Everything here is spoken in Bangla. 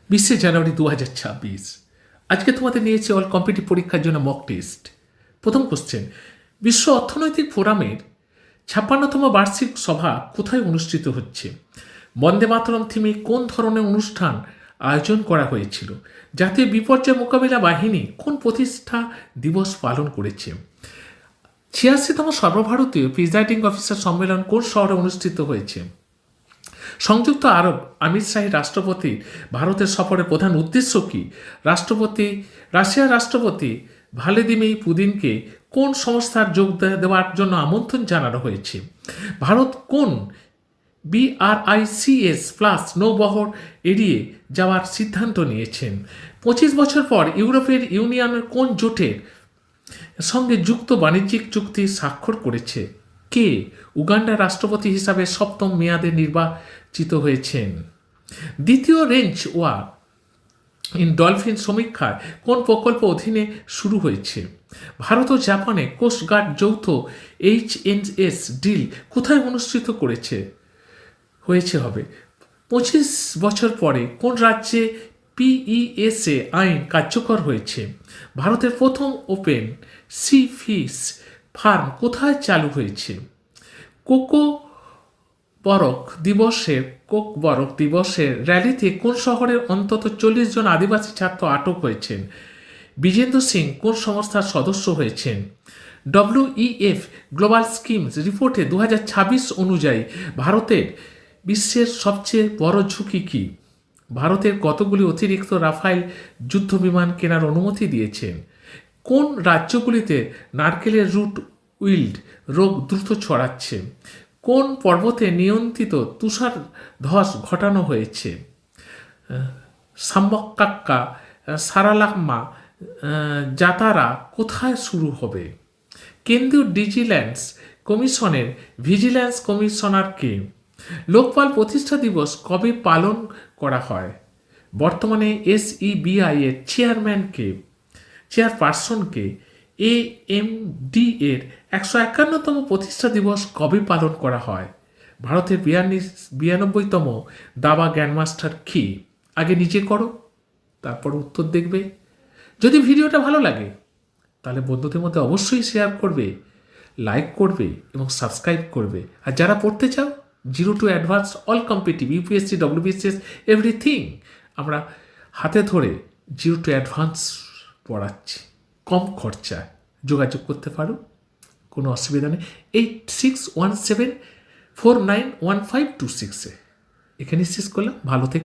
20 জানুয়ারি 2026। আজকে তোমাদের নিয়েছে অল কম্পিটিটিভ পরীক্ষার জন্য মক টেস্ট। প্রথম কোশ্চেন, বিশ্ব অর্থনৈতিক ফোরামের 56তম বার্ষিক সভা কোথায় অনুষ্ঠিত হচ্ছে? বন্দে মাতরম থিমে কোন ধরনের অনুষ্ঠান আয়োজন করা হয়েছিল? জাতীয় বিপর্যয় মোকাবিলা বাহিনী কোন প্রতিষ্ঠা দিবস পালন করেছে? 86তম সর্বভারতীয় প্রিজাইডিং অফিসার সম্মেলন কোন শহরে অনুষ্ঠিত হয়েছে? সংযুক্ত আরব আমিরশাহী রাষ্ট্রপতির ভারতের সফরের প্রধান উদ্দেশ্য কি? রাশিয়ার রাষ্ট্রপতি ভ্লাদিমির পুতিনকে কোন সংস্থার যোগ দেওয়ার জন্য আমন্ত্রণ জানানো হয়েছে? ভারত কোন BRICS+ নৌবহর এড়িয়ে যাওয়ার সিদ্ধান্ত নিয়েছেন? 25 বছর পর ইউরোপের ইউনিয়নের কোন জোটের সঙ্গে যুক্ত বাণিজ্যিক চুক্তি স্বাক্ষর করেছে? কে উগান্ডার রাষ্ট্রপতি হিসাবে 7ম মেয়াদে নির্বাচিত হয়েছেন? দ্বিতীয় রেঞ্জ ওয়ার ইন ডলফিন সমীক্ষায় কোন প্রকল্প অধীনে শুরু হয়েছে? ভারত ও জাপানে কোস্টগার্ড যৌথ HMS ডিল কোথায় অনুষ্ঠিত হবে? 25 বছর পরে কোন রাজ্যে PESA আইন কার্যকর হয়েছে? ভারতের প্রথম ওপেন সি ফিশ ফার্ম কোথায় চালু হয়েছে? কোক বরক দিবসের র্যালিতে কোন শহরের অন্তত 40 জন আদিবাসী ছাত্র আটক হয়েছেন? বিজেন্দ্র সিং কোন সংস্থার সদস্য হয়েছেন? WEF গ্লোবাল স্কিমস রিপোর্টে 2026 অনুযায়ী ভারতের বিশ্বের সবচেয়ে বড় ঝুঁকি কি? ভারতের কতগুলি অতিরিক্ত রাফাইল যুদ্ধ বিমান কেনার অনুমতি দিয়েছেন? কোন রাজ্যগুলিতে নারকেলের রুট উইল্ড রোগ দ্রুত ছড়াচ্ছে? কোন পর্বতে নিয়ন্ত্রিত তুষার ধস ঘটানো হয়েছে? সাম্বক্কাক্কা সারালাম্মা যাতারা কোথায় শুরু হবে? কেন্দ্রীয় ভিজিল্যান্স কমিশনার কে? লোকপাল প্রতিষ্ঠা দিবস কবে পালন করা হয়? বর্তমানে SEBI এর চেয়ারপারসনকে? AMD এর 151তম প্রতিষ্ঠা দিবস কবে পালন করা হয়? ভারতের 92তম দাবা গ্র্যান্ডমাস্টার কি? আগে নিজে করো, তারপর উত্তর দেখবে। যদি ভিডিওটা ভালো লাগে তাহলে বন্ধুদের মধ্যে অবশ্যই শেয়ার করবে, লাইক করবে এবং সাবস্ক্রাইব করবে। আর যারা পড়তে চাও 0 to advance all competitive UPSC WBCS everything আমরা হাতে ধরে 0 to অ্যাডভান্স পড়াচ্ছি, কম খরচায়। যোগাযোগ করতে পারো, কোনো অসুবিধা নেই। 8617491526 এখানে শেষ করলাম। ভালো থেকে